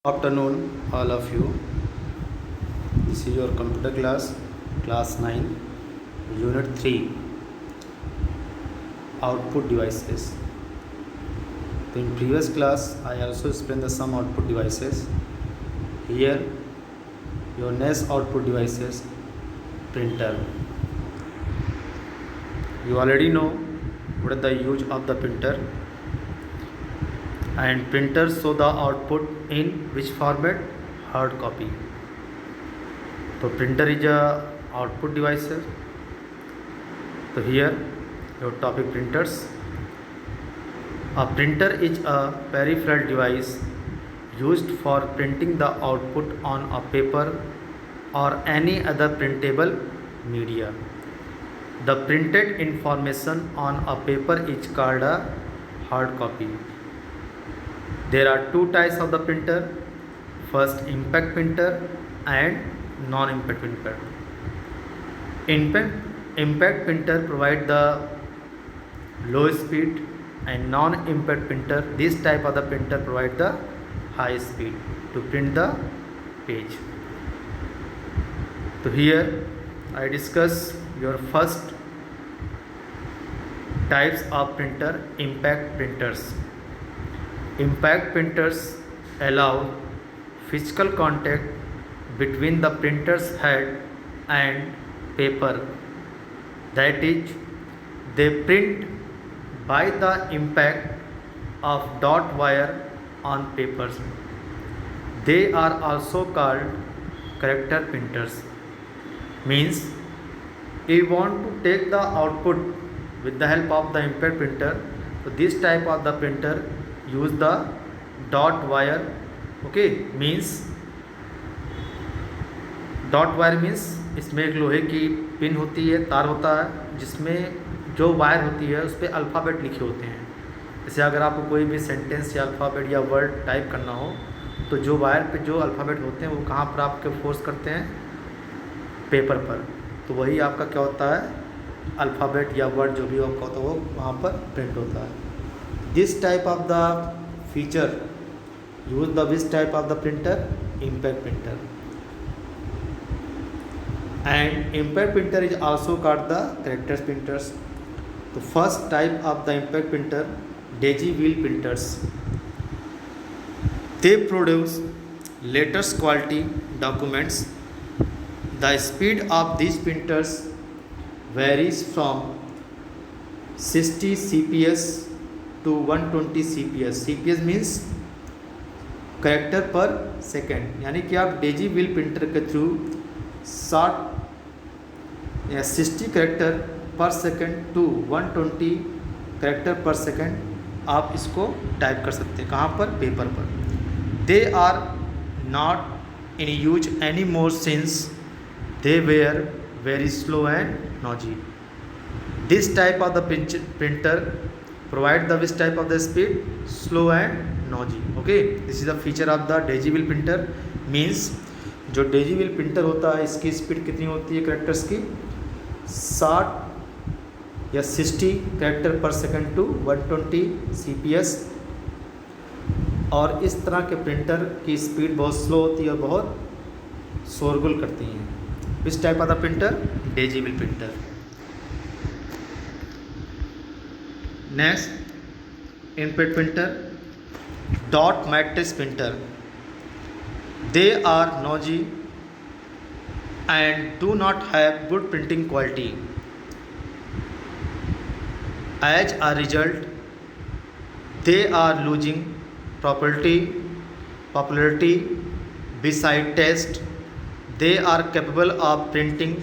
Afternoon, all of you. This is your computer class, class 9, unit 3, output devices. So in previous class, I also explained the some output devices. Here, your next output devices, printer. You already know what is the use of the printer, and printers show the output in which format? Hard copy. So printer is a output device. So here your topic printers. A printer is a peripheral device used for printing the output on a paper or any other printable media. The printed information on a paper is called a hard copy. There are two types of the printer. First, impact printer and non-impact printer. Impact printer provide the low speed, and non-impact printer, this type of the printer provide the high speed to print the page. So here I discuss your first types of printer, impact printers. Impact printers allow physical contact between the printer's head and paper. That is, they print by the impact of dot wire on papers. They are also called character printers. Means, if you want to take the output with the help of the impact printer, so this type of the printer use the dot wire. Okay, means dot wire means इसमें एक लोहे की pin होती है, तार होता है, जिसमें जो वायर होती है उस पर अल्फ़ाबेट लिखे होते हैं. जैसे अगर आपको कोई भी सेंटेंस या अल्फ़ाबेट या वर्ड टाइप करना हो, तो जो वायर पे जो अल्फ़ाबेट होते हैं वो कहाँ पर आपके फोर्स करते हैं? पेपर पर. तो वही आपका क्या होता है? अल्फ़ाबेट या वर्ड जो भी आपका होता है वो वहाँ पर प्रिंट होता है. This type of the feature use the which type of the printer? Impact printer. And impact printer is also called the character printers. The first type of the impact printer, daisy wheel printers. They produce latest quality documents. The speed of these printers varies from 60 CPS to 120 CPS. CPS means character per second. यानी कि आप Daisy wheel printer के through 60 या 60 character पर second to 120 character पर second आप इसको type कर सकते हैं. कहाँ पर? पेपर पर. They are not in use any more since they were very slow and noisy. This type of the printer provide the which type of the speed? Slow and noisy. Okay, this is the feature of the daisy wheel printer. Means जो daisy wheel printer होता है इसकी speed कितनी होती है characters की? 60 या 60 character पर सेकंड टू 120 CPS. और इस तरह के प्रिंटर की स्पीड बहुत स्लो होती है और बहुत शोरगुल करती हैं. इस type of the printer Daisy wheel printer. Next, impact printer, dot matrix printer. They are noisy and do not have good printing quality. As a result, they are losing popularity beside taste. They are capable of printing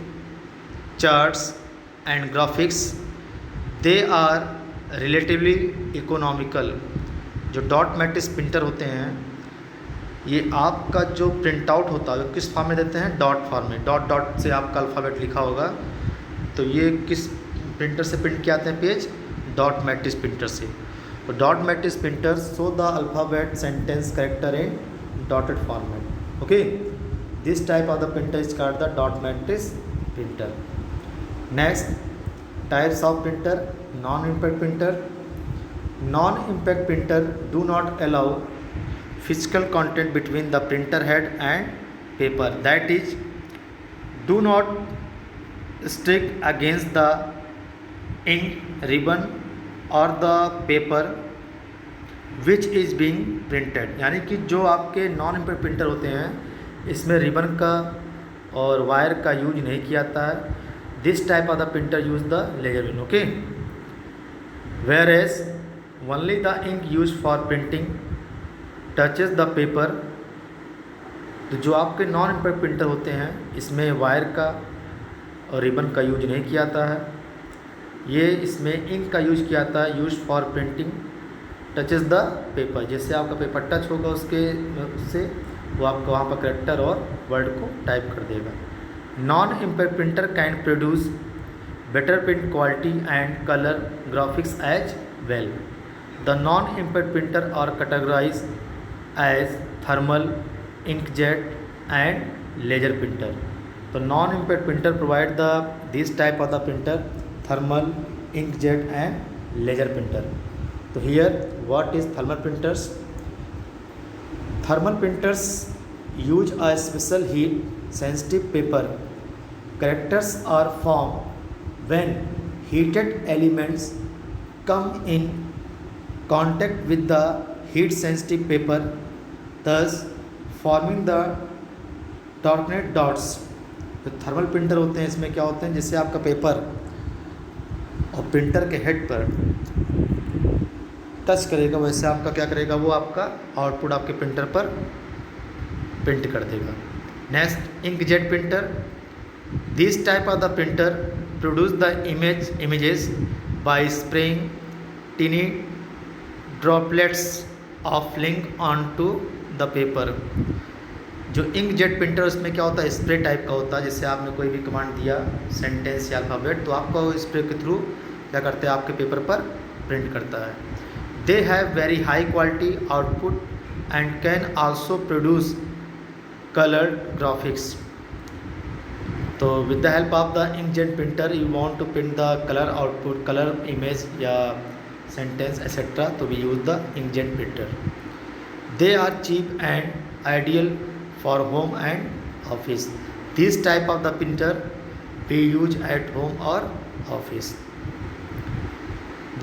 charts and graphics. They are relatively economical. जो dot matrix printer होते हैं, ये आपका जो print out होता है किस form में देते हैं? डॉट फॉर्म में. डॉट डॉट से आपका अल्फ़ाबेट लिखा होगा. तो ये किस प्रिंटर से प्रिंट किए आते हैं पेज? डॉट मैट्रिक्स प्रिंटर से. तो dot matrix printer show the alphabet sentence character in dotted format. Okay, this type of the printer is called the dot matrix printer. Next types of printer, non impact printer. Non-impact printer do not allow physical contact between the printer head and paper, that is, do not stick against the ink ribbon or the paper which is being printed। यानी कि जो आपके non impact printer होते हैं इसमें ribbon का और wire का यूज नहीं किया जाता है। This type of the printer use the laser beam, okay. Whereas only the ink use for printing touches the paper. तो जो आपके नॉन इम्प्रेस प्रिंटर होते हैं इसमें वायर का और रिबन का यूज नहीं किया जाता है। ये इसमें इंक का यूज किया जाता है, use for printing touches the paper. जैसे आपका पेपर टच होगा उससे वो आपको वहाँ पर कैरेक्टर और वर्ड को टाइप कर देगा। Non impact printer can produce better print quality and colour graphics as well. The non impact printer are categorise as thermal, inkjet and laser printer. तो non impact printer provide the this type of the printer, thermal, inkjet and laser printer. तो here what is thermal printers? Thermal printers use a special heat sensitive paper. Characters are formed when heated elements come in contact with the heat sensitive paper, thus forming the tornado dots। जो thermal printer होते हैं इसमें क्या होते हैं, जैसे आपका paper और प्रिंटर के हेड पर टच करेगा वैसे आपका क्या करेगा, वो आपका आउटपुट आपके प्रिंटर पर प्रिंट कर देगा। Next, inkjet printer. This type of the printer produce the images by spraying tiny droplets of ink onto the paper. जो इंकजेट प्रिंटर उसमें क्या होता है, स्प्रे टाइप का होता है। जैसे आपने कोई भी कमांड दिया, सेंटेंस या अल्फ़ाबेट, तो आपका वो स्प्रे के थ्रू क्या करते हैं, आपके पेपर पर प्रिंट करता है। They have very high quality output and can also produce colored graphics। तो with the help of the inkjet printer you want to print the color output, color image या sentence etc. तो we use the inkjet printer। They are cheap and ideal for home and office। This type of the printer we use at home or office।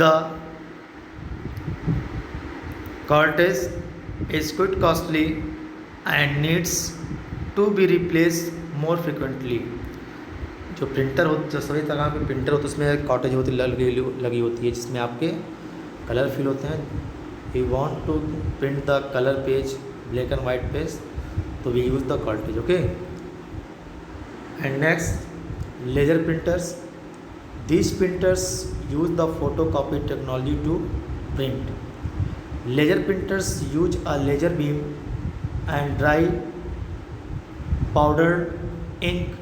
The cartridge is quite costly and needs to be replaced more frequently। जो printer हो, जो सभी तरह के printer होते हैं उसमें cartridge होती लगी होती है जिसमें आपके कलर फिल होते हैं। We want to print the colour page, black and white page, तो we use the cartridge, okay. And next, laser printers. These printers use the photocopy technology to print। Laser printers use a laser beam and dry powdered ink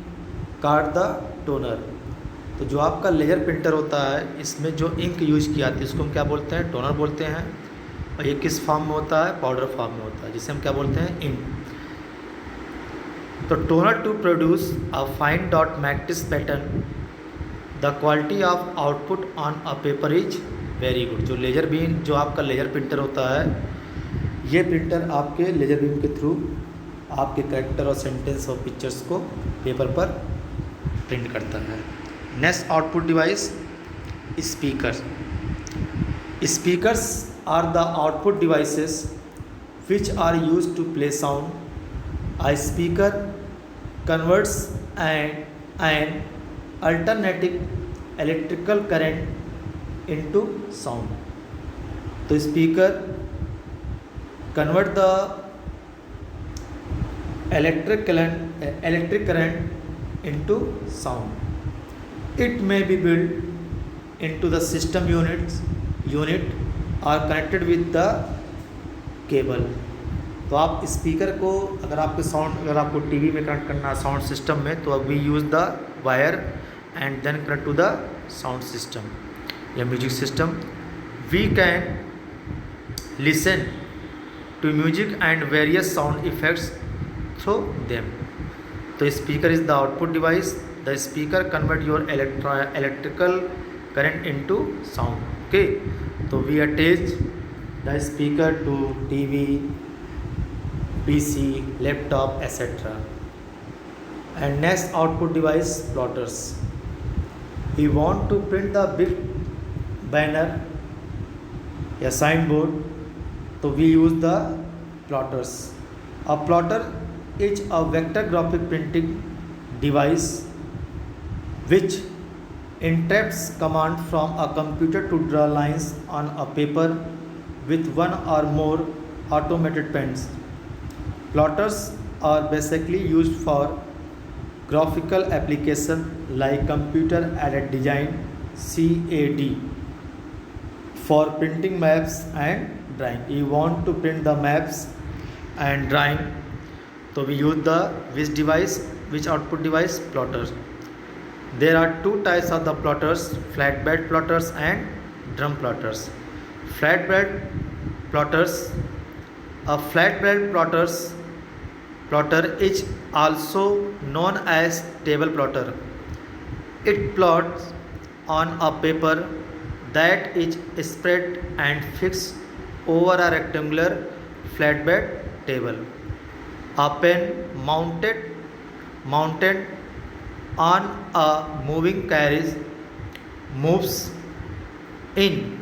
card the toner। तो जो आपका laser printer होता है इसमें जो ink use की आती है उसको हम क्या बोलते हैं, टोनर बोलते हैं। और ये किस फॉर्म में होता है, पाउडर फॉर्म में होता है, जिसे हम क्या बोलते हैं, इंक। तो toner to produce a fine dot matrix pattern. The quality of output on a paper is very good. जो लेजर बीम, जो आपका लेजर प्रिंटर होता है, ये प्रिंटर आपके लेजर बीम के थ्रू आपके कैरेक्टर और सेंटेंस और पिक्चर्स को पेपर पर प्रिंट करता है। Next output device, speaker. Speakers are the output devices which are use to play sound. A speaker converts an alternating electrical current into sound. तो speaker convert the electric current into sound. It may be build into the system unit और connected with the cable. तो आप speaker को अगर आपको TV में connect करना है साउंड सिस्टम में, तो we use the wire and then connect to the sound system या music system। We can listen to music and various sound effects through them। तो speaker is the output device। The speaker convert your electrical current into sound, okay। तो we attach the speaker to TV, PC, laptop, etc. And next output device, plotters. We want to print the big banner या sign board, तो we use the plotters. A plotter is a vector graphic printing device which interprets command from a computer to draw lines on a paper with one or more automated pens. Plotters are basically used for graphical application like computer aided design CAD, for printing maps and drawing. You want to print the maps and drawing, so we use the which device, which output device, plotter. There are two types of the plotters, flatbed plotters and drum plotters. Flatbed plotters, a flatbed plotter is also known as table plotter. It plots on a paper that is spread and fixed over a rectangular flatbed table. A pen mounted on a moving carriage moves in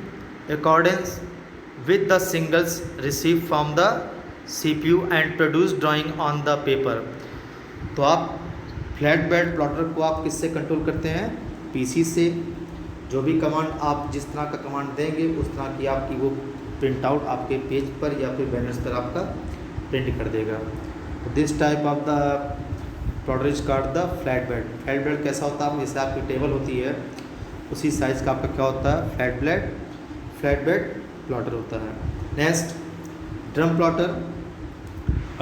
accordance with the signals received from the CPU and produce drawing on the paper. तो आप flat bed plotter को आप किससे control करते हैं? PC से. जो भी कमांड आप जिस तरह का कमांड देंगे उस तरह की आपकी वो प्रिंट आउट आपके पेज पर या फिर बैनर्स पर आपका प्रिंट कर देगा. This type of the plotter is called the flat bed. Flat bed कैसा होता है? जैसे आपकी टेबल होती है उसी साइज़ का आपका क्या होता है? फ्लैट बेड प्लॉटर होता है. Next, drum plotter.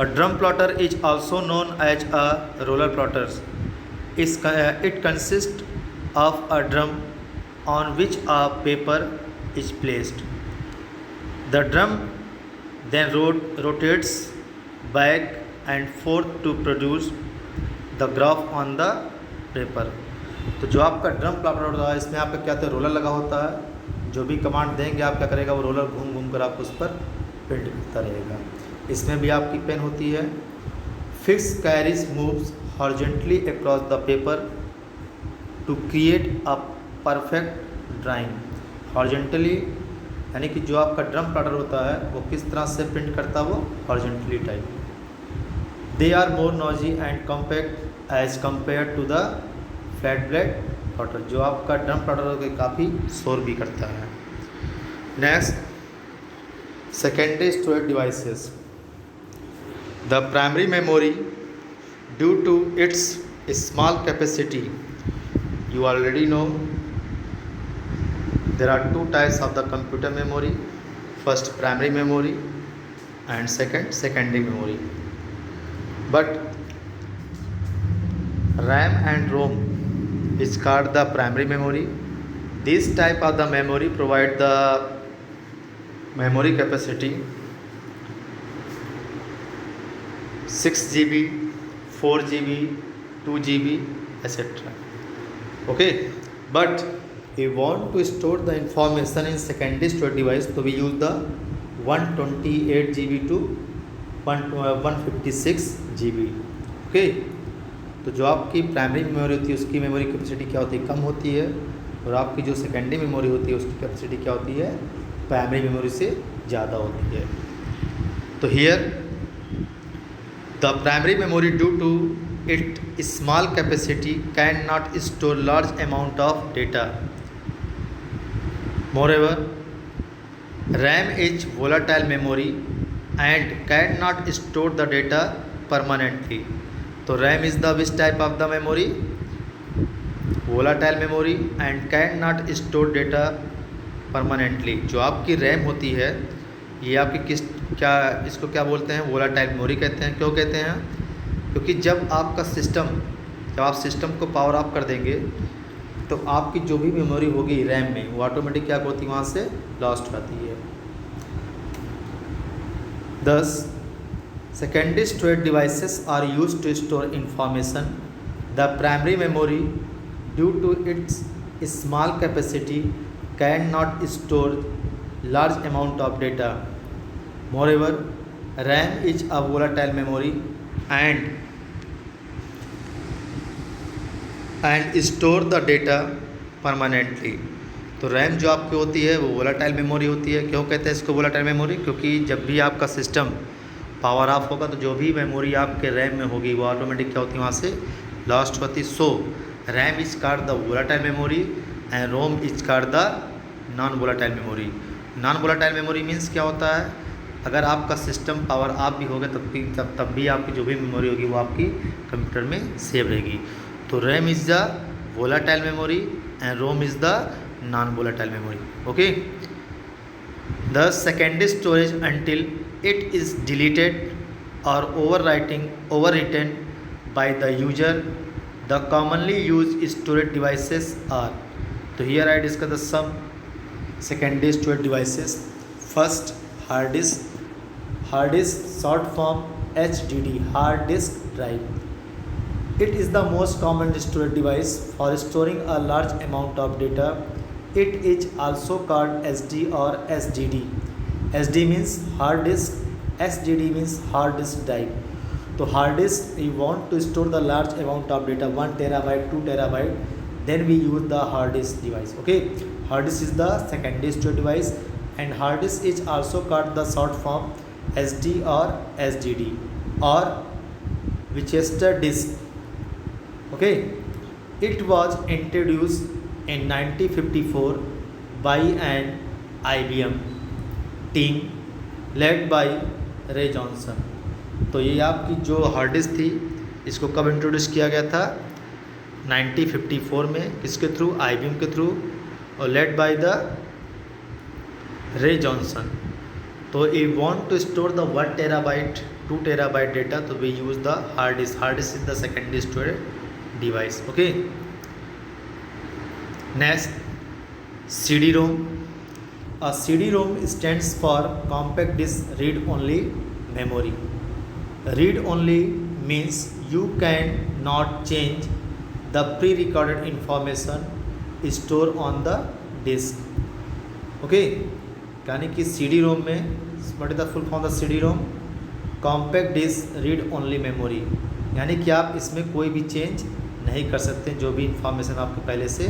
A drum plotter is also known as a roller plotter. It consists of a drum on which a paper is placed. The drum then rotates back and forth to produce the graph on the paper. तो जो आपका drum plotter होता है इसमें आपका क्या होता है? रोलर लगा होता है. जो भी कमांड देंगे आप क्या करेगा? वो रोलर घूम घूम कर आपको उस पर प्रिंट करता रहेगा. इसमें भी आपकी पेन होती है. Fix carries moves horizontally across the paper two create a perfect drawing. Horizontally यानी कि जो आपका ड्रम प्लॉटर होता है वो किस तरह से प्रिंट करता है? वो horizontally type. They are more noisy and compact as compare to the flat bed plotter. जो आपका ड्रम प्लॉटर काफ़ी शोर भी करता है. Next, secondary storage devices. The primary memory, due to its small capacity, you already know there are two types of the computer memory. First, primary memory, and second, secondary memory. But RAM and ROM is called the primary memory. This type of the memory provide the memory capacity 6 GB, 4 GB, 2 GB, etc. Okay, but we want to store the information in secondary storage device, so we use the 128 GB to 156 GB. Okay, तो जो आपकी primary memory होती है उसकी memory capacity क्या होती है? कम होती है. और आपकी जो सेकेंडरी मेमोरी होती है उसकी कैपेसिटी क्या होती है? प्राइमरी मेमोरी से ज़्यादा होती है. तो here the primary memory, due to its small capacity, cannot store large amount of data. Moreover, RAM is volatile memory and cannot store the data permanently. So RAM is the which type of the memory? Volatile memory and cannot store data permanently. जो आपकी RAM होती है ये आपकी क्या इसको क्या बोलते हैं? वोलाटाइल मेमोरी कहते हैं. क्यों कहते हैं? क्योंकि जब आप सिस्टम को पावर ऑफ कर देंगे तो आपकी जो भी मेमोरी होगी रैम में वो ऑटोमेटिक क्या होती है? वहाँ से लॉस्ट होती है. Thus, secondary storage devices are used to store information. The primary memory, due to its small capacity, cannot store large amount of data. Moreover, RAM is a volatile memory and store the data permanently. तो RAM जो आपकी होती है वो volatile memory होती है। क्यों कहते हैं इसको वोलाटाइल मेमोरी? क्योंकि जब भी आपका सिस्टम पावर ऑफ होगा तो जो भी मेमोरी आपके रैम में होगी वो ऑटोमेटिक क्या होती है, वहाँ से लॉस्ट होती। So RAM is called the volatile memory and ROM is called the non volatile memory. Non volatile memory means क्या होता है, अगर आपका सिस्टम पावर ऑफ भी होगा तब भी आपकी जो भी मेमोरी होगी वो आपकी कंप्यूटर में सेव रहेगी। तो RAM is the volatile memory and ROM is the non volatile memory. Okay, the secondary storage until it is deleted or overwritten by the user. The commonly used storage devices are, so here I discuss the some secondary storage devices. First, hard disk short form HDD, hard disk drive. It is the most common storage device for storing a large amount of data. It is also called SD or SDD. SD means hard disk, SDD means hard disk drive. तो hard disk, you want to store the large amount of data, 1 terabyte, 2 terabyte, then we use the hard disk device. Okay, hard disk is the secondary storage device and hard disk is also called the short form SD or SDD or Winchester disk. Okay, it was introduced in 1954 by an IBM team led by रे Johnson. तो ये आपकी जो hard disk थी इसको कब introduce किया गया था? 1954 में। किसके थ्रू? IBM के थ्रू और led by the Ray Johnson. तो we want to store the 1 terabyte 2 terabyte data, तो we use the hard disk. Hard disk is the secondary storage device. Okay, next, CD-ROM. A CD-ROM stands for compact disk read only memory. Read only means you can not change the pre-recorded information stored on the disk. Okay, यानी कि CD-ROM में what is the full form of the CD-ROM? Compact disk read only memory, यानी कि आप इसमें कोई भी change नहीं कर सकते। जो भी इंफॉर्मेशन आपके पहले से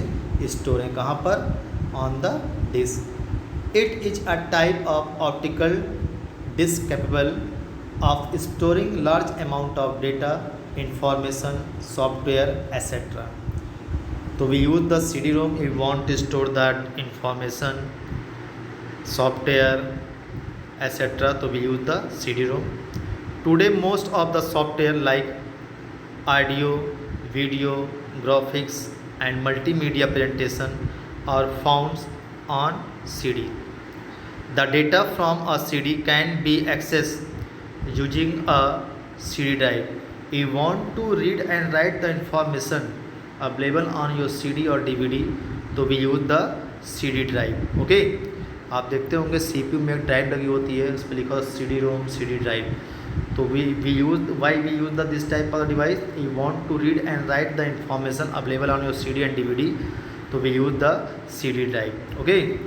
स्टोर है कहाँ पर? On the disk. It is a type of optical disk capable of storing large amount of data, information, software etcetera. तो we use the CD-ROM, we want to store that information, software etcetera, तो we use the CD-ROM. Today most of the software like audio, video, graphics and multimedia presentation are found on CD. The data from a CD can be accessed using a CD drive. You want to read and write the information available on your CD or DVD, तो we use the CD drive. Okay, आप देखते होंगे CPU में एक drive लगी होती है, उस पर लिखा होता है CD-ROM, CD drive. तो we use this type of device. You want to read and write the information available on your CD and DVD, तो we use the CD drive. Okay,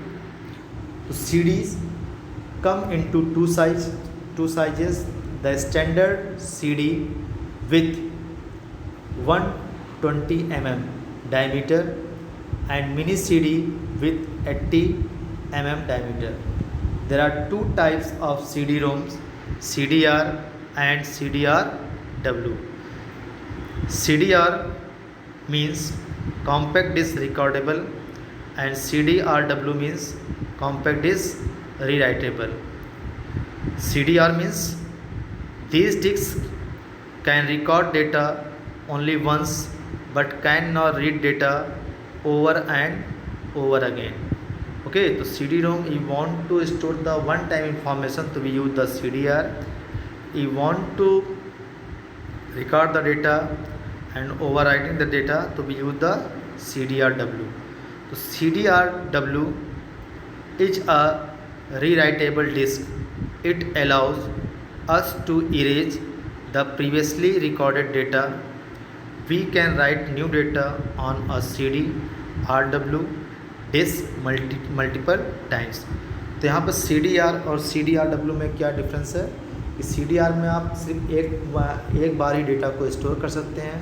so CDs come into two sizes. The standard CD with 120 mm diameter and mini CD with 80 mm diameter. There are two types of CD-ROMs, CDR and CDR-W. CDR means compact disk recordable and CDR-W means compact disk rewritable. CDR means these disks can record data only once but cannot read data over and over again. Okay, तो CD-ROM you want to store the one time information, तो we use the CDR. You want to record the data and overwriting the data, तो we use the CDR-W. तो CDR-W is a rewritable disk. It allows us to erase the previously recorded data. We can write new data on a CDR-W disk multiple times. तो यहाँ पर CDR और CDR-W में क्या difference है? कि CDR में आप सिर्फ एक बार ही डेटा को स्टोर कर सकते हैं,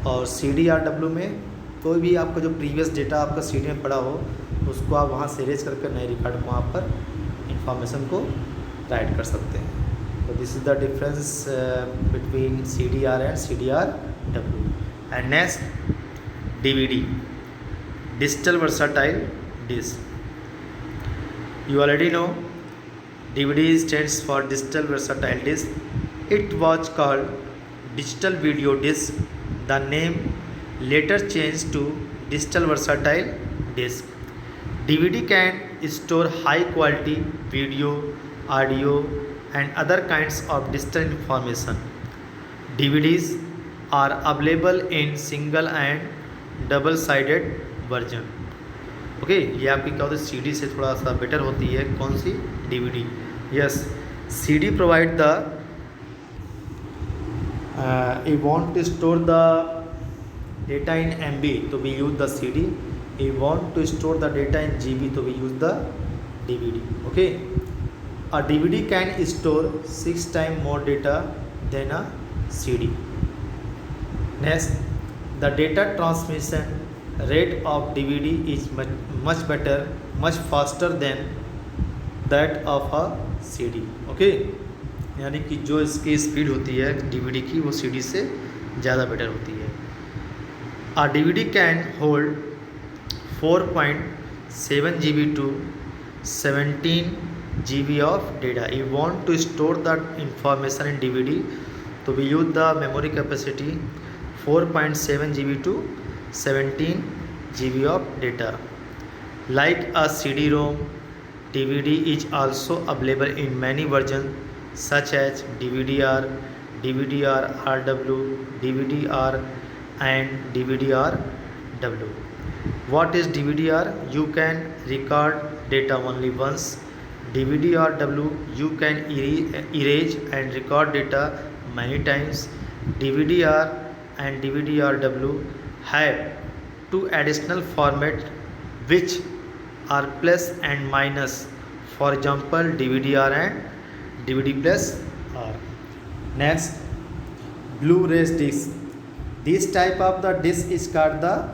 और CDRW में कोई भी आपका जो प्रीवियस डेटा आपका CD में पड़ा हो उसको आप वहाँ से इरेज करके नए रिकॉर्ड को वहाँ पर इंफॉर्मेशन को राइट कर सकते हैं। तो this is the difference between CDR and CDRW। And next DVD, digital versatile disc. You already know DVD stands for digital versatile disc. It was called digital video disc. The name later changed to digital versatile disc. DVD can store high quality video, audio and other kinds of digital information. DVDs are available in single and double sided version. Okay ये आपकी क्या होती है, CD से थोड़ा सा better होती है कौन सी, DVD। Yes, CD provide the you want to store the data in MB तो we use the CD, you want to store the data in GB तो we use the DVD। Okay, a DVD can store 6 times more data than a CD। Next, the data transmission rate of DVD is much better, much faster than that of a CD। Okay, यानी कि जो इसकी speed होती है DVD की वो CD से ज़्यादा बेटर होती है। A DVD can hold 4.7 GB to 17 GB of data। You want to store that information in DVD तो we use the memory capacity 4.7 GB to 17 GB of data। Like a CD-ROM, DVD is also available in many versions such as DVD-R, DVD-R-RW, DVD-R and DVD-RW। What is DVD-R? You can record data only once. DVD-RW, you can erase and record data many times. DVD-R and DVD-RW have two additional formats which are plus and minus. For example, DVD-R and DVD plus R। Next, Blu-ray disc। This type of the disc is called the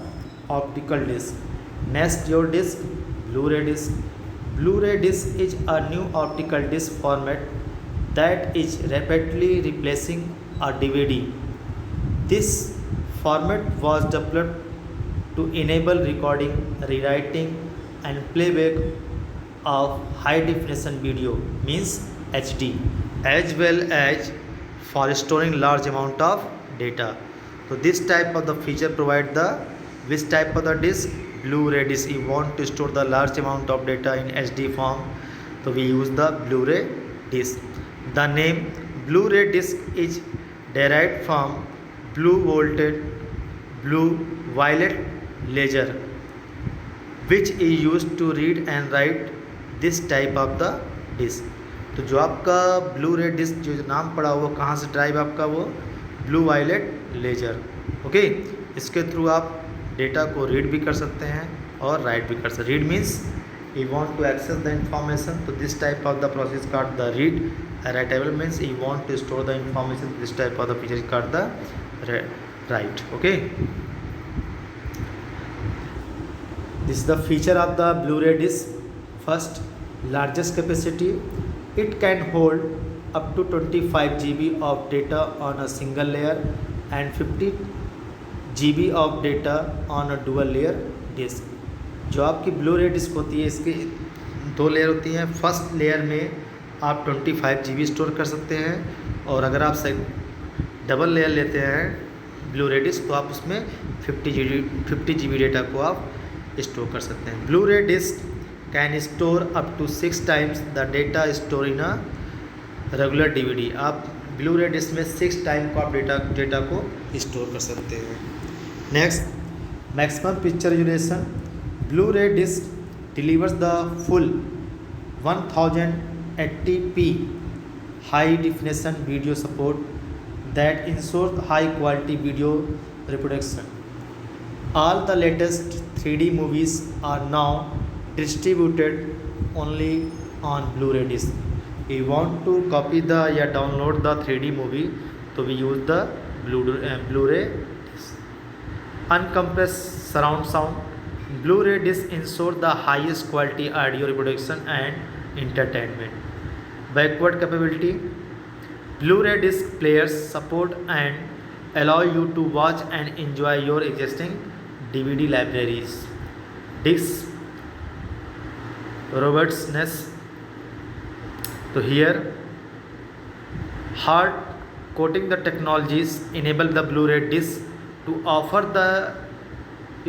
optical disc। Next, your disc, Blu-ray disc। Blu-ray disc is a new optical disc format that is rapidly replacing a DVD। This format was developed to enable recording, rewriting and playback of high definition video means HD, as well as for storing large amount of data। So this type of the feature provide the which type of the disc, Blu-ray disc। You want to store the large amount of data in HD form so we use the Blu-ray disc। The name Blu-ray disc is derived from blue violet laser which is used to read and write this type of the disc। तो जो आपका Blu-ray disc जो नाम पड़ा वो कहाँ से drive आपका वो ब्लू वायलेट लेजर। ओके, इसके थ्रू आप डेटा को रीड भी कर सकते हैं और राइट भी कर सकते हैं। Read means you want to access the information, so this type of the process called the read। writable means you want to store the information, this type of the feature is called the write। okay, this is the feature of the Blu-ray disc। First, largest capacity, it can hold up to 25 GB of data on a single layer and 50 GB of data on a dual layer disc। जो आपकी Blu-ray disc होती है इसके 2 layer होती हैं। First layer में आप 25 GB store कर सकते हैं, और अगर आप डबल लेयर लेते हैं Blu-ray डिस्क तो आप उसमें 50 GB डेटा को आप स्टोर कर सकते हैं। Blu-ray disc can store up to 6 times the data store in a regular DVD। आप Blu-ray डिस्क में 6 टाइम को आप डेटा को स्टोर कर सकते हैं। Next, maximum picture duration. Blu-ray disc delivers the full 1080p high definition video support that ensures high quality video reproduction। All the latest 3D movies are now distributed only on Blu-ray disc। You want to copy the या download the 3D movie, तो we use the Blu-ray disc. Uncompressed surround sound. Blu-ray disc ensure the highest quality audio reproduction and entertainment. Backward compatibility. Blu-ray disc players support and allow you to watch and enjoy your existing DVD libraries. Disc robustness. So here, hard coating the technologies enable the Blu-ray disc to offer the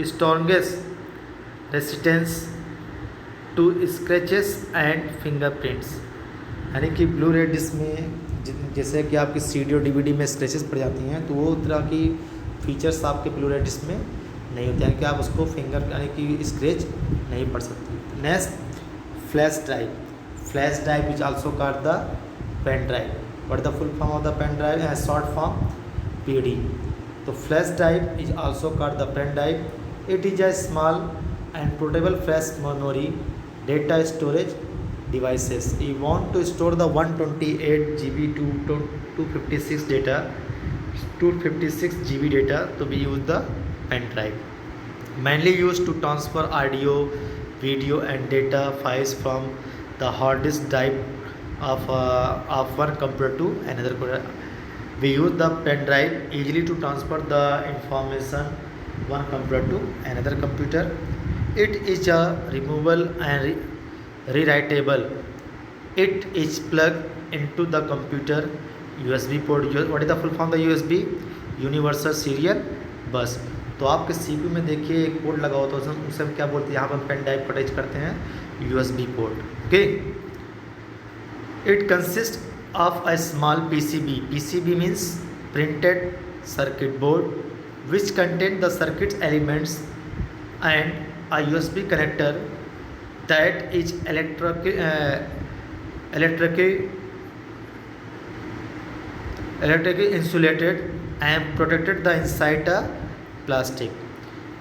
strongest resistance to scratches and fingerprints. यानी कि Blu-ray disc में जैसे कि आपकी CD और DVD में scratches पड़ जाती हैं, तो वो तरह की फीचर्स आपके ब्लू-रे डिस्क में नहीं होते हैं कि आप उसको फिंगर यानी कि स्क्रैच नहीं पड़ सकते. Next, flash drive. Flash drive is also called the pen drive. What is the full form of the pen drive? Short form PD. So flash drive is also called the pen drive. It is a small and portable flash memory data storage devices. You want to store the 128 GB to 256 data, 256 GB data, to be used the pen drive. Mainly used to transfer audio, video and data files from the hard disk drive of one computer to another computer. We use the pen drive easily to transfer the information one computer to another computer. It is a removable and rewritable. It is plugged into the computer USB port. What is the full form of the USB? Universal Serial Bus. तो आपके CPU में देखिए एक port लगा होता है, उसे हम क्या बोलते हैं, यहाँ पर हम पेन ड्राइव को अटैच करते हैं USB port. Okay. It consist of a small PCB. PCB means printed circuit board which contain the circuit elements and a USB connector that is electrically insulated and protected the inside the plastic.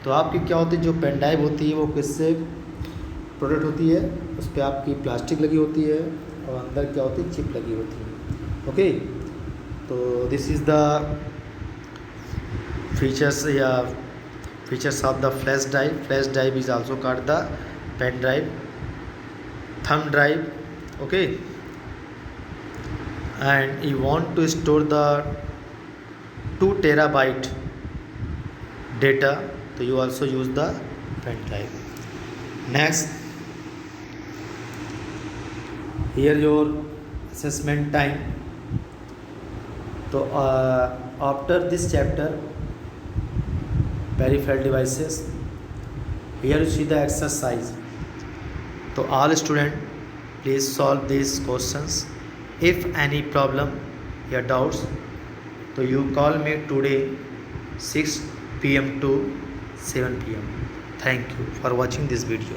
तो आपकी क्या होती है, जो pen drive होती है वो किससे प्रोटेक्ट होती है, उस पर आपकी प्लास्टिक लगी होती है और अंदर क्या होती है, चिप लगी होती है. ओके. तो this is the features of the flash drive. Flash drive is also called the pen drive, thumb drive. Okay. and you want to store the 2 terabyte data, so you also use the pen drive. Next, here your assessment time. So after this chapter, peripheral devices, here you see the exercise. So all students, please solve these questions. If any problem or doubts, so you call me today 6 PM to 7 PM. Thank you for watching this video.